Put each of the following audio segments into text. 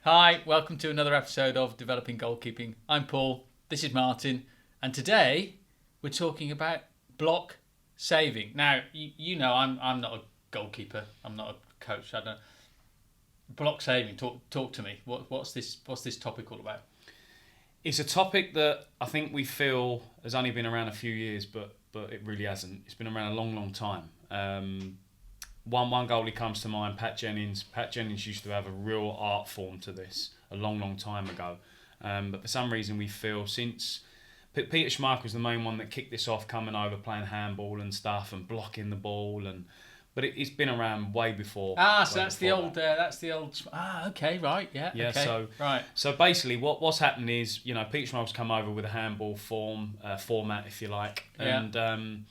Hi, welcome to another episode of Developing Goalkeeping. I'm Paul, this is Martin, and today we're talking about block saving. Now, you know I'm not a goalkeeper, I'm not a coach, I don't. Block saving, talk to me. What's this topic all about? It's a topic that I think we feel has only been around a few years, but it really hasn't. It's been around a long time. One goalie comes to mind, Pat Jennings. Pat Jennings used to have a real art form to this a long time ago. But for some reason we feel since Peter Schmeichel was the main one that kicked this off, coming over, playing handball and stuff and blocking the ball, but it's been around way before. So that's the old. Okay, right, yeah. Yeah. Okay, So right. So basically, what's happened is, Peter Schmeichel's come over with a handball format, if you like, and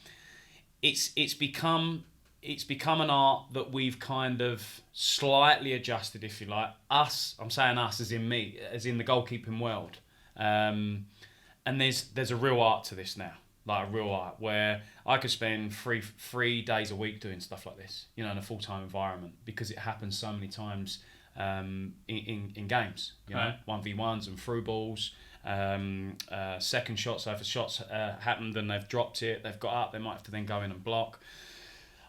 it's become an art that we've kind of slightly adjusted, if you like. I'm saying us as in me, as in the goalkeeping world. And there's a real art to this now, like a real art where I could spend three days a week doing stuff like this, in a full-time environment, because it happens so many times in games, Right. 1v1s and through balls, second shots. So if a shot's happened and they've dropped it, they've got up, they might have to then go in and block.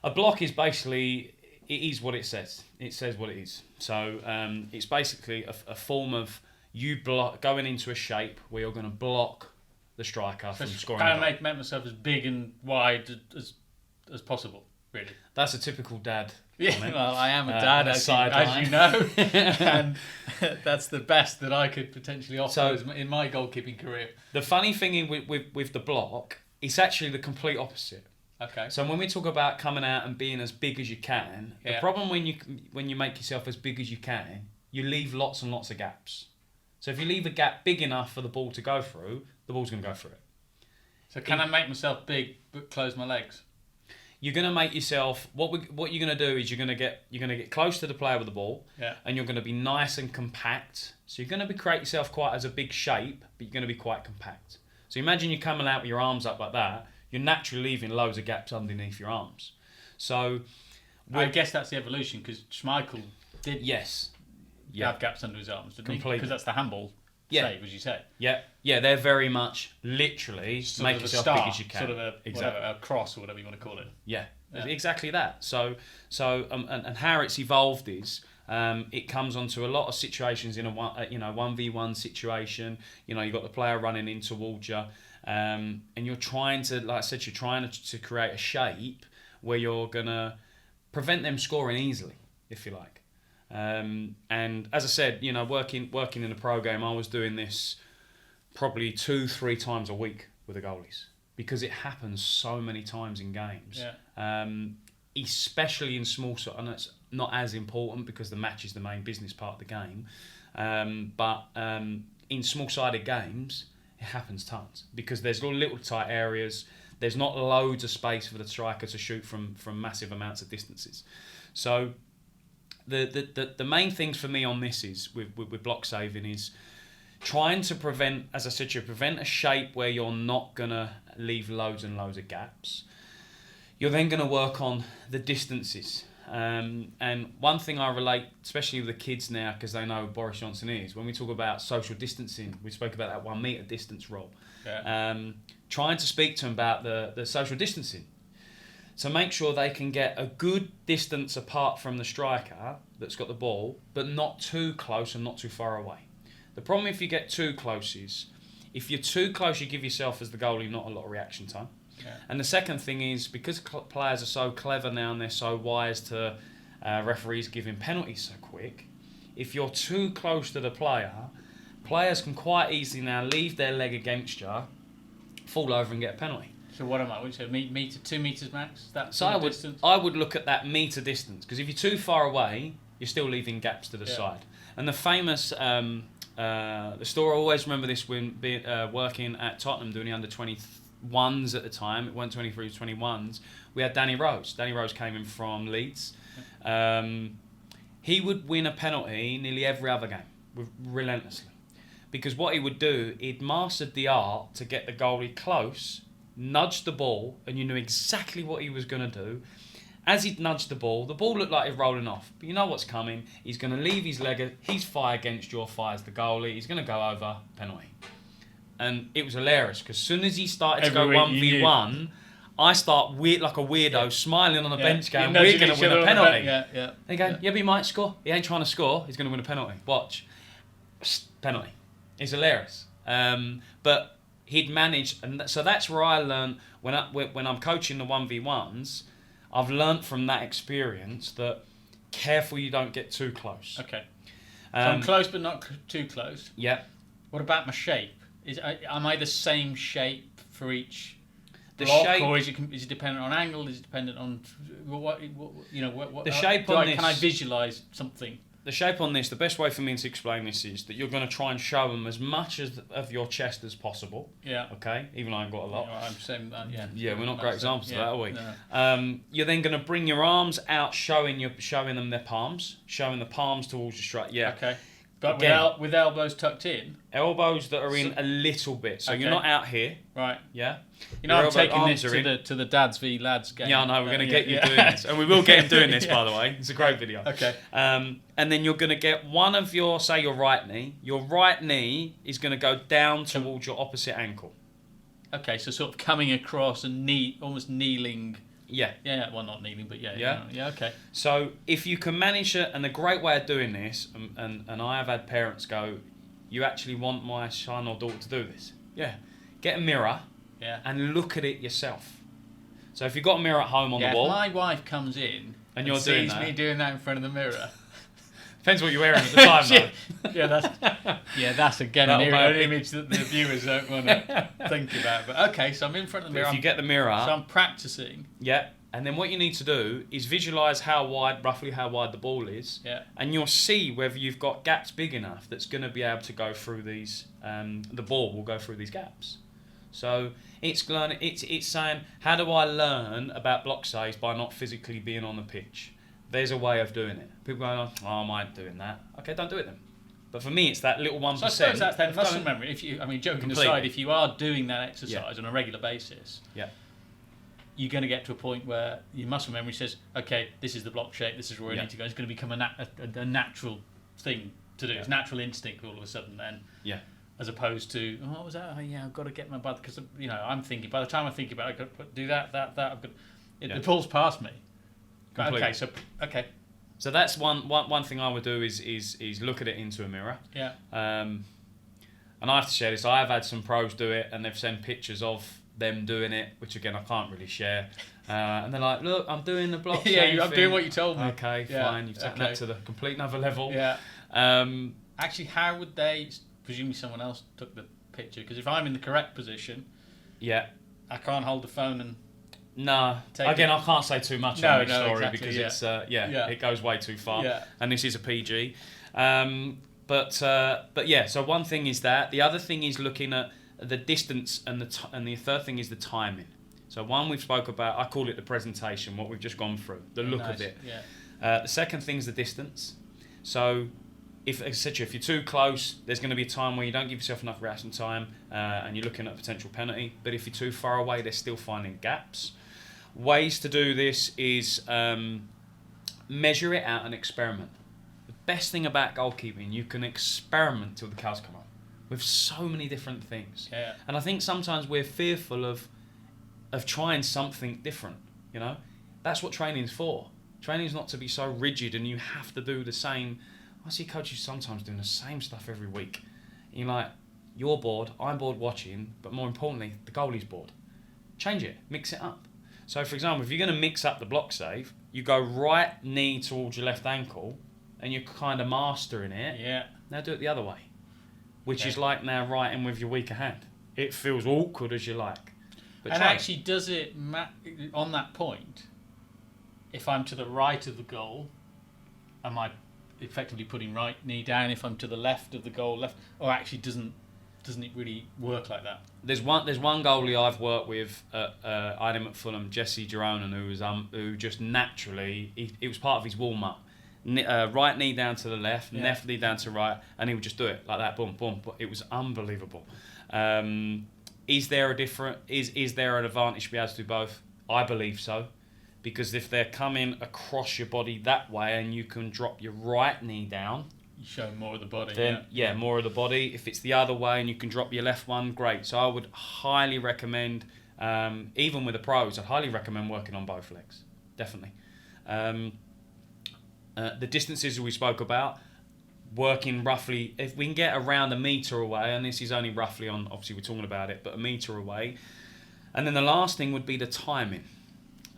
A block is basically, it is what it says. It says what it is. So it's basically a form of you going into a shape where you're going to block the striker from scoring. Kind of make myself as big and wide as possible, really. That's a typical dad Yeah, comment. well, I am a dad, as you know, and that's the best that I could potentially offer in my goalkeeping career. The funny thing with the block, it's actually the complete opposite. Okay. So when we talk about coming out and being as big as you can, the problem when you make yourself as big as you can, you leave lots and lots of gaps. So if you leave a gap big enough for the ball to go through, the ball's going to go through it. So can I make myself big but close my legs? You're going to make yourself, what you're going to do is you're going to get close to the player with the ball, and you're going to be nice and compact. So you're going to create yourself quite as a big shape, but you're going to be quite compact. So imagine you're coming out with your arms up like that. You're naturally leaving loads of gaps underneath your arms. So I guess that's the evolution, because Schmeichel did have gaps under his arms, didn't Completely. he? Because that's the handball save, as you say. Yeah, they're very much literally Sort make of yourself star, big as you can. sort of a cross or whatever you want to call it. Yeah, exactly that. So and how it's evolved is it comes onto a lot of situations in a 1v1 situation. You've got the player running in towards you. And you're trying to, like I said, to create a shape where you're going to prevent them scoring easily, if you like. And as I said, working in a pro game, I was doing this probably 2-3 times a week with the goalies, because it happens so many times in games. Especially in small, and it's not as important because the match is the main business part of the game. But in small-sided games, it happens tons, because there's little tight areas. There's not loads of space for the striker to shoot from massive amounts of distances. So the main things for me on this is with block saving is trying to prevent, as I said to you, prevent a shape where you're not gonna leave loads and loads of gaps. You're then gonna work on the distances. And one thing I relate, especially with the kids now, because they know who Boris Johnson is, when we talk about social distancing, we spoke about that 1 metre distance rule. Trying to speak to them about the social distancing. So make sure they can get a good distance apart from the striker that's got the ball, but not too close and not too far away. The problem if you get too close is, if you're too close, you give yourself, as the goalie, not a lot of reaction time. And the second thing is, because players are so clever now and they're so wise to referees giving penalties so quick, if you're too close to the player, players can quite easily now leave their leg against you, fall over and get a penalty. So what am I? Which 2 meters max? That So distance? I would look at that metre distance, because if you're too far away, you're still leaving gaps to the side. And the famous the story, I always remember this when working at Tottenham doing the under 21s at the time. It weren't 23s, 21s. We had Danny Rose. Danny Rose came in from Leeds. He would win a penalty nearly every other game, relentlessly. Because what he would do, he'd mastered the art to get the goalie close, nudge the ball, and you knew exactly what he was going to do. as he nudged the ball looked like it was rolling off. But you know what's coming. He's going to leave his leg, his thigh against your thigh as the goalie. He's going to go over, penalty. And it was hilarious because as soon as he started to go 1v1, I start like a weirdo, smiling on the bench going, we're going to win a penalty. And he goes, but he might score. He ain't trying to score. He's going to win a penalty. Watch. Penalty. It's hilarious. But he'd managed, and so that's where I learned when I'm coaching the 1v1s, I've learnt from that experience that careful you don't get too close. Okay. So I'm close but not too close. Yeah. What about my shape? Am I the same shape for each block, shape, or is it dependent on angle? Is it dependent on what the shape on this? Can I visualise something? The shape on this, the best way for me to explain this is that you're going to try and show them as much of your chest as possible. Yeah. Okay. Even though I haven't got a lot. Yeah, I'm saying that. Yeah. Yeah, we're not great examples of that, are we? No. You're then going to bring your arms out, showing them their palms, showing the palms towards the strike. Yeah. Okay. But again, with elbows tucked in? Elbows that are in a little bit. So you're not out here. Right. Yeah? I'm taking this to the Dads v Lads game. Yeah, I know. We're going to get you doing this. And we will get him doing this, by the way. It's a great video. Okay. And then you're going to get one of your right knee. Your right knee is going to go down towards your opposite ankle. Okay, so sort of coming across and almost kneeling. Yeah. Yeah, well, not kneeling, but yeah. Yeah, okay. So if you can manage it, and the great way of doing this, and I have had parents go, you actually want my son or daughter to do this? Yeah. Get a mirror and look at it yourself. So if you've got a mirror at home on the wall. If my wife comes in and you're doing sees me doing that in front of the mirror. Depends what you're wearing at the time, though. That's again an image that the viewers don't want to think about. But okay, so I'm in front of the mirror. If you get the mirror, so I'm practicing. Yeah, and then what you need to do is visualise roughly how wide the ball is. Yeah. And you'll see whether you've got gaps big enough that's going to be able to go through these. The ball will go through these gaps. So it's saying, how do I learn about block saves by not physically being on the pitch? There's a way of doing it. People go, oh, I might doing that. Okay, don't do it then. But for me, it's that little 1%. So I suppose that's then muscle memory. Joking aside, if you are doing that exercise on a regular basis, you're going to get to a point where your muscle memory says, okay, this is the block shape, this is where I need to go. It's going to become a natural thing to do. It's natural instinct all of a sudden then. Yeah. As opposed to, what was that? Oh, yeah, I've got to get my butt, because I'm thinking, by the time I think about it, I've got to do that. The ball's past me. Completely. Okay. So that's one thing I would do is look at it into a mirror. Yeah. And I have to share this. I have had some pros do it, and they've sent pictures of them doing it, which again I can't really share. And they're like, "Look, I'm doing the block." I'm doing what you told me. Okay, fine. You've taken that to the complete another level. Yeah. Actually, how would they? Presumably, someone else took the picture, because if I'm in the correct position, I can't hold the phone and. No. Again, I can't say too much on this story because it's it goes way too far, and this is a PG. But yeah. So one thing is that. The other thing is looking at the distance, and the third thing is the timing. So one we've spoke about. I call it the presentation. What we've just gone through, the look of it. Yeah. The second thing is the distance. So. If you're too close, there's going to be a time where you don't give yourself enough reaction time, and you're looking at a potential penalty. But if you're too far away, they're still finding gaps. Ways to do this is measure it out and experiment. The best thing about goalkeeping, you can experiment till the cows come home with so many different things. Yeah. And I think sometimes we're fearful of trying something different. That's what training's for. Training's not to be so rigid and you have to do the same. I see coaches sometimes doing the same stuff every week. And you're like, you're bored, I'm bored watching, but more importantly, the goalie's bored. Change it, mix it up. So, for example, if you're going to mix up the block save, you go right knee towards your left ankle, and you're kind of mastering it. Yeah. Now do it the other way, which is like now right in with your weaker hand. It feels awkward as you like. But actually, does it, on that point, if I'm to the right of the goal, am I effectively putting right knee down? If I'm to the left of the goal, left, or actually doesn't it really work like that? There's one goalie I've worked with at at Fulham, Jesse Geronan, who just naturally it was part of his warm up. Right knee down to the left, left knee down to right, and he would just do it like that, boom, boom. It was unbelievable. Is there an advantage to be able to do both? I believe so. because if they're coming across your body that way and you can drop your right knee down, you show more of the body. then more of the body. If it's the other way and you can drop your left one, great. So I would highly recommend, even with the pros, I'd highly recommend working on both legs, definitely. The distances we spoke about, working roughly, if we can get around a metre away, and this is only roughly on, obviously we're talking about it, but a metre away. And then the last thing would be the timing.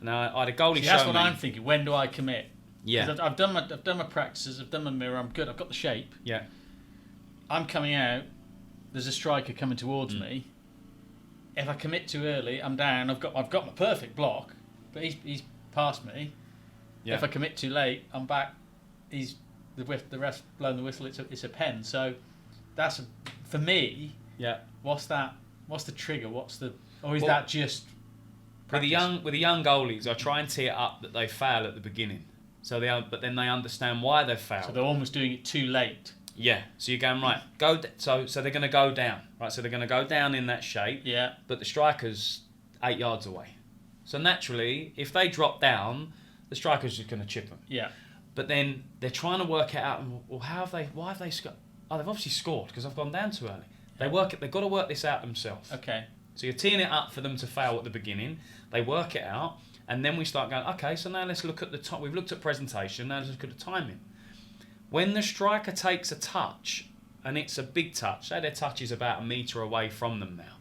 Now, I had a goalie show that's what me. I'm thinking. When do I commit? Yeah. 'Cause I've done my practices, I've done my mirror, I'm good, I've got the shape. Yeah. I'm coming out, there's a striker coming towards me. If I commit too early, I'm down, I've got my perfect block, but he's past me. Yeah. If I commit too late, I'm back. The ref's blown the whistle. It's a pen. So that's for me. Yeah. What's that? What's the trigger? Or is that just practice? With the young goalies, I try and tee it up that they fail at the beginning, but then they understand why they've failed. So they're almost doing it too late. Yeah. So you're going right. So they're going to go down. Right. So they're going to go down in that shape. Yeah. But the striker's 8 yards away. So naturally, if they drop down, the striker's just going to chip them. Yeah. But then they're trying to work it out. Well, why have they scored? Oh, they've obviously scored because I've gone down too early. They've got to work this out themselves. Okay. So you're teeing it up for them to fail at the beginning. They work it out, and then we start going, okay, so now let's look at the time. We've looked at presentation, now let's look at the timing. When the striker takes a touch, and it's a big touch, say their touch is about a metre away from them now,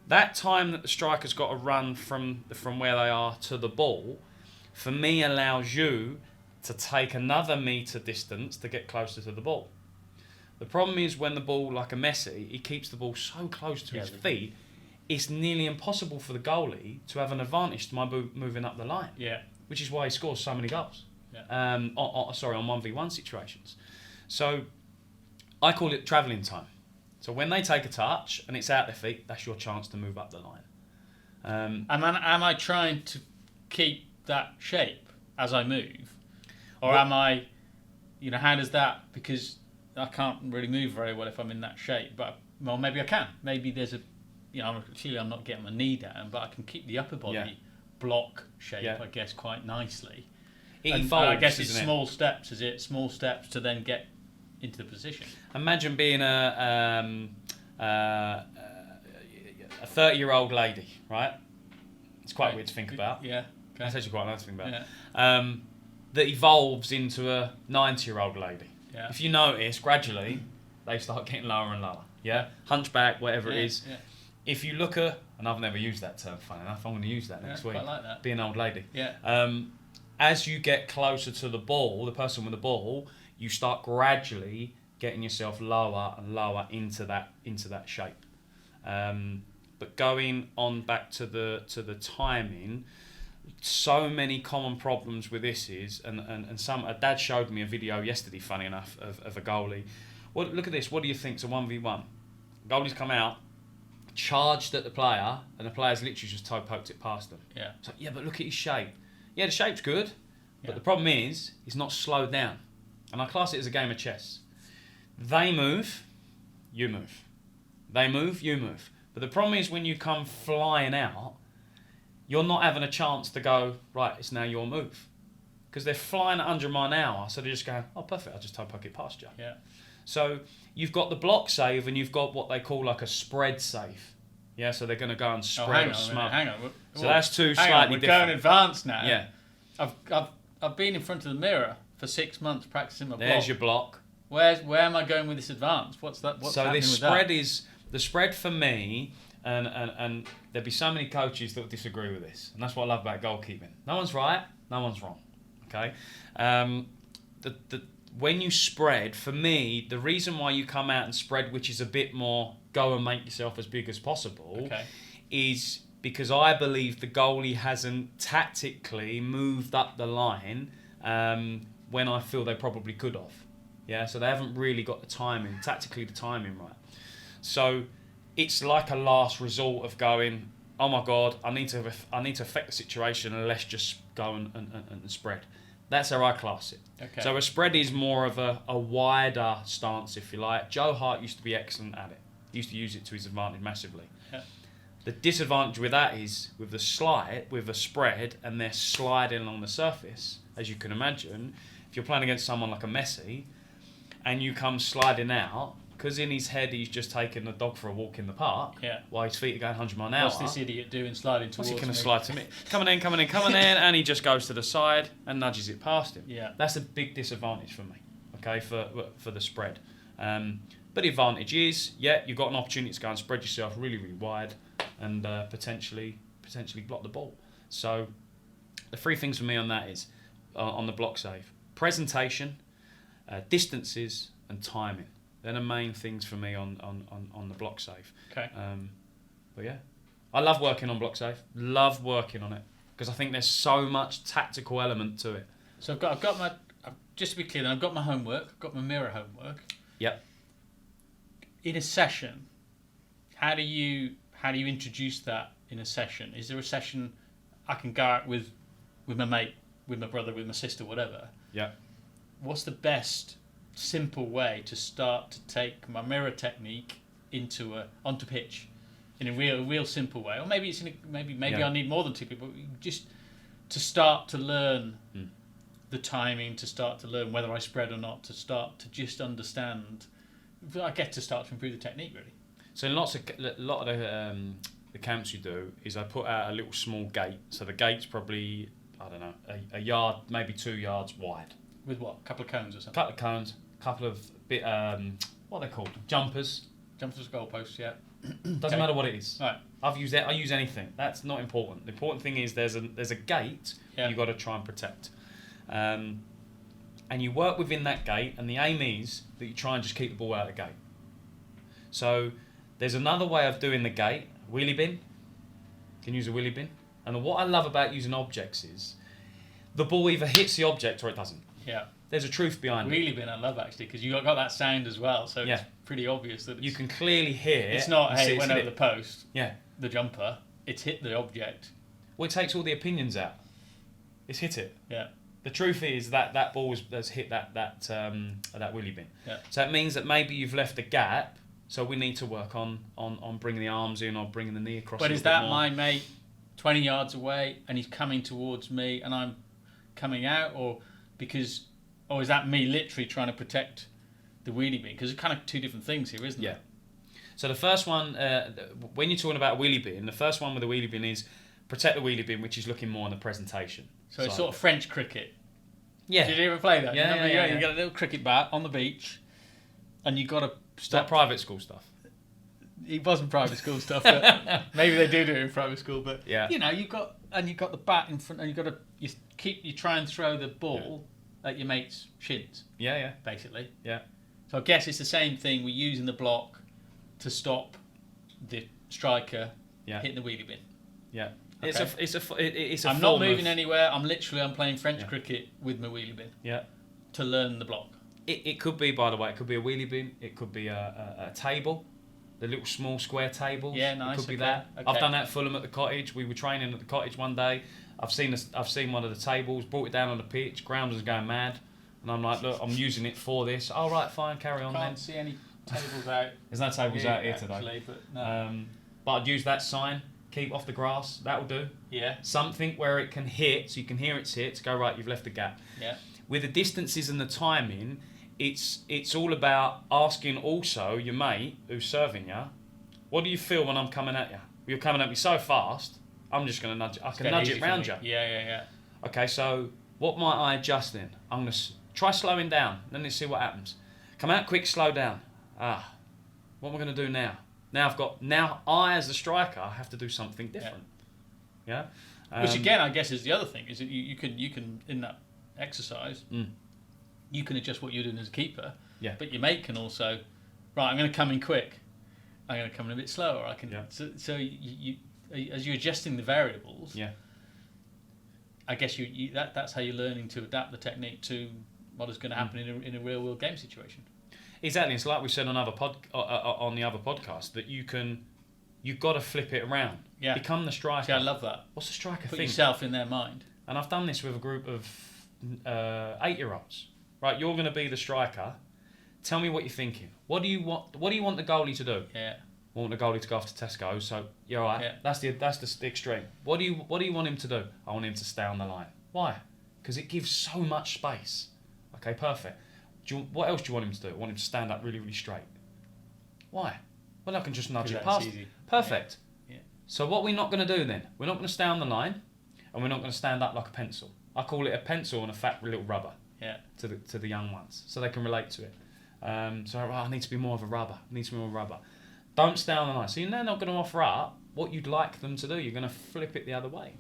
that time that the striker's got to run from where they are to the ball, for me allows you to take another metre distance to get closer to the ball. The problem is when the ball, like a Messi, he keeps the ball so close to his feet, it's nearly impossible for the goalie to have an advantage to my moving up the line. Yeah. Which is why he scores so many goals. Yeah. On 1v1 situations. So I call it travelling time. So when they take a touch and it's out their feet, that's your chance to move up the line. Am I trying to keep that shape as I move? Or am I, how does that, because I can't really move very well if I'm in that shape, but, well, maybe I can. Maybe there's clearly I'm not getting my knee down, but I can keep the upper body block shape, I guess, quite nicely. It evolves, I guess it's small steps, is it? Small steps to then get into the position. Imagine being a 30-year-old lady, right? It's quite weird to think about. Yeah. Okay. It's actually quite nice to think about. Yeah. That evolves into a 90-year-old lady. Yeah. If you notice, gradually, they start getting lower and lower. Yeah? Hunchback, whatever it is. Yeah. If you look at, and I've never used that term, funny enough, I'm going to use that next week. Quite like that. Be an old lady. Yeah. As you get closer to the ball, the person with the ball, you start gradually getting yourself lower and lower into that shape. But going on back to the timing, so many common problems with this is, and a dad showed me a video yesterday, funny enough, of a goalie. Well, look at this. What do you think? It's a 1v1. Goalie's come out, charged at the player, and the player's literally just toe poked it past them. Yeah. So but look at his shape. Yeah, the shape's good, but the problem is he's not slowed down. And I class it as a game of chess. They move, you move. They move, you move. But the problem is when you come flying out, you're not having a chance to go, right, it's now your move. Because they're flying at 100 mile an hour, so they're just going, oh, perfect, I'll just toe poke it past you. Yeah. So you've got the block save and you've got what they call like a spread save. Yeah, so they're going to go and spread or smother. Hang on. So that's two hang slightly on, we're different. going advanced now. Yeah. I've been in front of the mirror for 6 months practicing my block. There's your block. Where am I going with this advance? What's happening with that? The spread for me, and there'll be so many coaches that will disagree with this, and that's what I love about goalkeeping. No one's right, no one's wrong. Okay, when you spread, for me, the reason why you come out and spread, which is a bit more go and make yourself as big as possible, is because I believe the goalie hasn't tactically moved up the line when I feel they probably could have. Yeah, so they haven't really got the timing right. So it's like a last resort of going, oh my God, I need to affect the situation and let's just go and spread. That's how I class it. Okay. So a spread is more of a wider stance, if you like. Joe Hart used to be excellent at it. He used to use it to his advantage massively. Yeah. The disadvantage with that is with the spread, and they're sliding along the surface, as you can imagine. If you're playing against someone like a Messi, and you come sliding out, because in his head he's just taken the dog for a walk in the park, while his feet are going 100 miles an hour. What's this idiot doing sliding towards me? What's he going to slide to me? Coming in, and he just goes to the side and nudges it past him. Yeah. That's a big disadvantage for me, okay, for the spread. But the advantage is, you've got an opportunity to go and spread yourself really, really wide and potentially block the ball. So the three things for me on that is, on the block save, presentation, distances and timing. They're the main things for me on the block save. Okay. But yeah, I love working on block save. Love working on it because I think there's so much tactical element to it. So I've got my, just to be clear, then I've got my homework. I've got my mirror homework. Yep. In a session, how do you introduce that in a session? Is there a session I can go out with my mate, with my brother, with my sister, whatever? Yeah. What's the best simple way to start to take my mirror technique onto pitch in a real simple way? Or maybe I need more than two people. Just to start to learn the timing, to start to learn whether I spread or not, to start to just understand. I get to start to improve the technique really. So a lot of the camps you do is I put out a little small gate. So the gate's probably, I don't know, a yard, maybe 2 yards wide. With what? A couple of cones or something? A couple of cones, a couple of what are they called? Jumpers. Jumpers, goalposts, yeah. Doesn't matter what it is. Right. I use anything. That's not important. The important thing is there's a gate you've got to try and protect. And you work within that gate, and the aim is that you try and just keep the ball out of the gate. So there's another way of doing the gate, wheelie bin. You can use a wheelie bin. And what I love about using objects is the ball either hits the object or it doesn't. Yeah. There's a truth behind it. Wheelie bin I love actually, because you got that sound as well, so it's pretty obvious that you can clearly hear. It's not, hey, it went over the post, the jumper, it's hit the object. Well, it takes all the opinions out. It's hit it. Yeah. The truth is that ball has hit that wheelie bin. Yeah. So it means that maybe you've left a gap. So we need to work on bringing the arms in or bringing the knee across. But is that my mate 20 yards away and he's coming towards me and I'm coming out, or is that me literally trying to protect the wheelie bin? Because it's kind of two different things here, isn't it? Yeah. So the first one, when you're talking about wheelie bin, the first one with the wheelie bin is protect the wheelie bin, which is looking more on the presentation. So it's sort of French cricket. Yeah. Did you ever play that? Yeah. You got a little cricket bat on the beach, and you got to stop. That private school stuff. It wasn't private school stuff. But maybe they do it in private school, but you've got the bat in front, and you try and throw the ball at your mate's shins. Yeah. Basically. Yeah. So I guess it's the same thing. We're using the block to stop the striker hitting the wheelie bin. Yeah. Okay. It's a. I'm not moving anywhere. I'm playing French cricket with my wheelie bin. Yeah. To learn the block. It could be, by the way, it could be a wheelie bin. It could be a table, the little small square tables. Yeah, nice. It could be that. Okay. I've done that at Fulham at the cottage. We were training at the cottage one day. I've seen one of the tables, brought it down on the pitch. Ground was going mad, and I'm like, look, I'm using it for this. All right, fine, carry on. Can't see any tables out. There's no tables out here actually, today. but no. But I'd use that sign. Keep off the grass. That will do. Yeah. Something where it can hit, so you can hear it's hit. Go right. You've left a gap. Yeah. With the distances and the timing, it's all about asking also your mate who's serving you, what do you feel when I'm coming at you? You're coming at me so fast. I'm just going to nudge. I can nudge it round you. Yeah. Okay, so what might I adjust then? I'm going to try slowing down. Then let's see what happens. Come out quick, slow down. What am I going to do now? Now I as the striker have to do something different. Yeah. Which again, I guess, is the other thing is that you can in that exercise, you can adjust what you're doing as a keeper. Yeah. But your mate can also, right, I'm going to come in quick. I'm going to come in a bit slower. I can. Yeah. So you as you're adjusting the variables. Yeah. I guess that's how you're learning to adapt the technique to what is going to happen in a real world game situation. Exactly. It's like we said on the other podcast that you've got to flip it around. Yeah. Become the striker. See, I love that. What's the striker Put think? yourself in their mind. And I've done this with a group of 8-year-olds. Right, you're going to be the striker. Tell me what you're thinking. What do you want the goalie to do? Yeah. We want the goalie to go off to Tesco. So you're right. Yeah. That's the extreme. What do you want him to do? I want him to stay on the line. Why? Because it gives so much space. Okay, perfect. What else do you want him to do? I want him to stand up really, really straight. Why? Well, I can just nudge it past. Easy. Perfect. Yeah. So what we're not going to do then? We're not going to stay on the line, and we're not going to stand up like a pencil. I call it a pencil and a fat little rubber. Yeah. To the young ones, so they can relate to it. I need to be more of a rubber. Don't stay on the line. So you're not going to offer up what you'd like them to do. You're going to flip it the other way.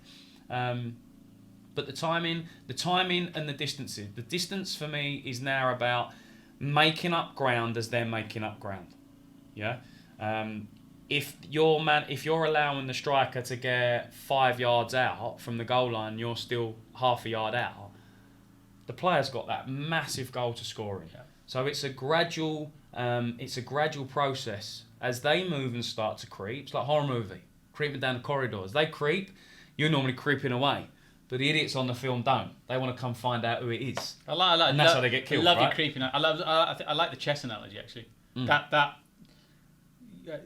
But the timing and the distances. The distance for me is now about making up ground as they're making up ground. Yeah. If you're allowing the striker to get 5 yards out from the goal line, you're still half a yard out. The player's got that massive goal to score in. Yeah. So it's a gradual process as they move and start to creep. It's like a horror movie, creeping down the corridors. They creep, you're normally creeping away. But the idiots on the film don't. They want to come find out who it is. I like, and that's how they get killed. I love right? you creeping. I like the chess analogy actually. That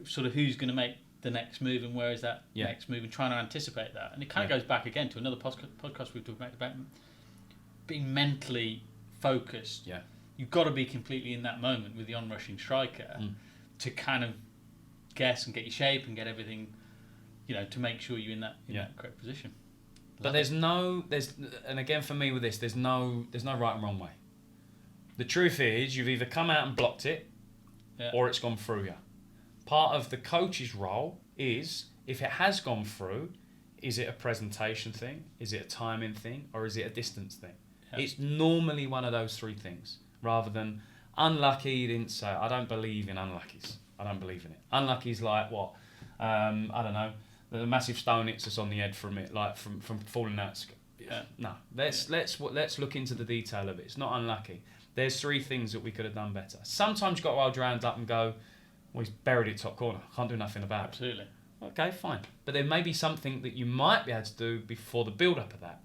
sort of who's going to make the next move and where is that next move and trying to anticipate that. And it kind of goes back again to another podcast we've talked about being mentally focused. Yeah. You've got to be completely in that moment with the onrushing striker to kind of guess and get your shape and get everything, to make sure you're in that correct position. But and again for me with this, there's no right and wrong way. The truth is you've either come out and blocked it or it's gone through you. Part of the coach's role is, if it has gone through, is it a presentation thing? Is it a timing thing? Or is it a distance thing? Yeah. It's normally one of those three things, rather than unlucky. You didn't say. I don't believe in unluckies. I don't believe in it. Unlucky's like what? I don't know. The massive stone hits us on the head from it, like from falling out. Yeah. No. Let's look into the detail of it. It's not unlucky. There's three things that we could have done better. Sometimes you've got to hold your hand up and go, well, he's buried it top corner. Can't do nothing about it. Absolutely. Okay, fine. But there may be something that you might be able to do before the build-up of that.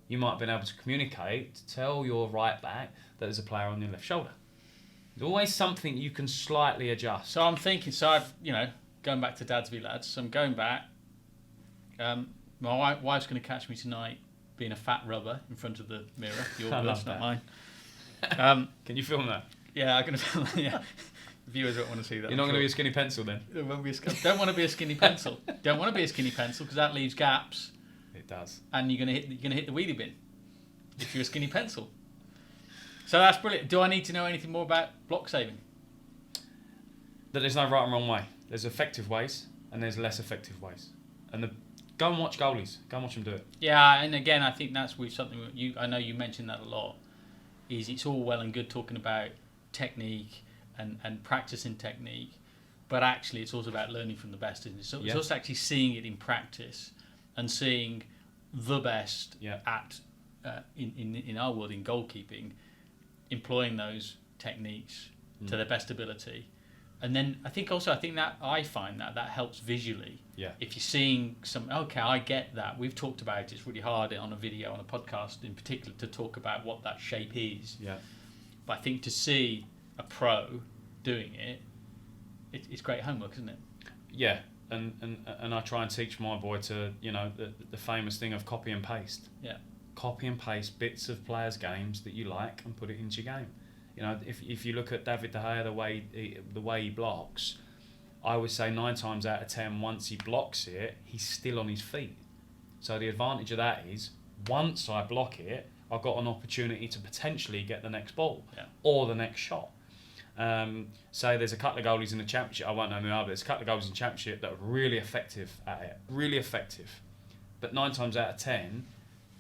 You might have been able to communicate, to tell your right back that there's a player on your left shoulder. There's always something you can slightly adjust. So I'm thinking, going back to Dads v Lads, so I'm going back. My wife's going to catch me tonight being a fat rubber in front of the mirror. Your words, not mine. Can you film that? Yeah, I'm going to film that, yeah. Viewers don't want to see that. You're not going to be a skinny pencil then? Don't want to be a skinny pencil. Don't want to be a skinny pencil because that leaves gaps. It does. And you're going to hit the wheelie bin if you're a skinny pencil. So that's brilliant. Do I need to know anything more about block saving? That there's no right and wrong way. There's effective ways and there's less effective ways. And go and watch goalies. Go and watch them do it. Yeah, and again, I think that's something I know you mentioned that a lot. Is it's all well and good talking about technique and practicing technique, but actually it's also about learning from the best. So it's also actually seeing it in practice and seeing the best at in our world in goalkeeping, employing those techniques to their best ability. And then I find that helps visually. Yeah. If you're seeing I get that. We've talked about it. It's really hard on a video, on a podcast in particular, to talk about what that shape is. Yeah. But I think to see a pro doing it's great homework, isn't it? Yeah. And I try and teach my boy to, the famous thing of copy and paste. Yeah. Copy and paste bits of players' games that you like and put it into your game. If you look at David De Gea, the way he blocks, I would say 9 times out of 10, once he blocks it, he's still on his feet. So the advantage of that is, once I block it, I've got an opportunity to potentially get the next ball or the next shot. So there's a couple of goalies in the Championship, I won't know who they are, but there's a couple of goalies in the Championship that are really effective at it. Really effective. But 9 times out of 10,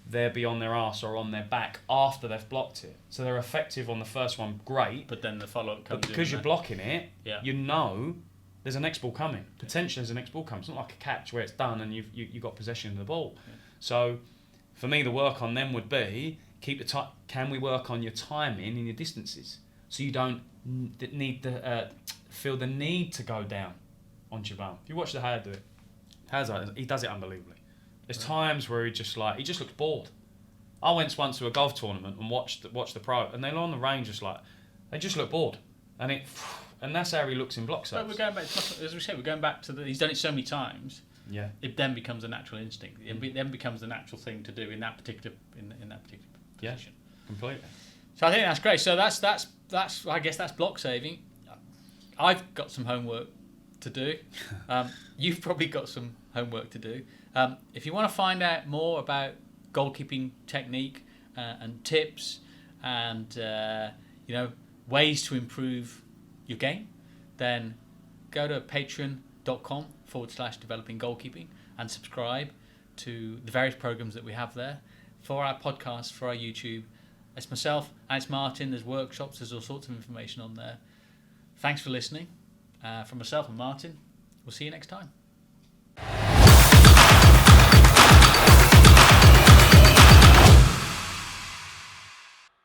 they're be on their arse or on their back after they've blocked it. So they're effective on the first one, great. But then the follow-up comes in. But because you're blocking it, there's a next ball coming. Potentially there's a next ball coming. It's not like a catch where it's done and you've got possession of the ball. Yeah. So for me, the work on them would be, can we work on your timing and your distances? So you don't need to feel the need to go down onto your bum. If you watch the Gea do it, he does it unbelievably. There's times where he just looks bored. I went once to a golf tournament and watched the pro, and they're on the range they just look bored, and And that's how he looks in block But saves. we're going back, as we said, we're going back to he's done it so many times. Yeah. It then becomes a natural instinct. It then becomes the natural thing to do in that particular position. Completely. So I think that's great. So that's I guess that's block saving. I've got some homework to do. You've probably got some homework to do. If you want to find out more about goalkeeping technique and tips and ways to improve your game, then go to patreon.com/developing goalkeeping and subscribe to the various programs that we have there for our podcast, for our YouTube. It's myself and it's Martin. There's workshops, there's all sorts of information on there. Thanks for listening. From myself and Martin, we'll see you next time.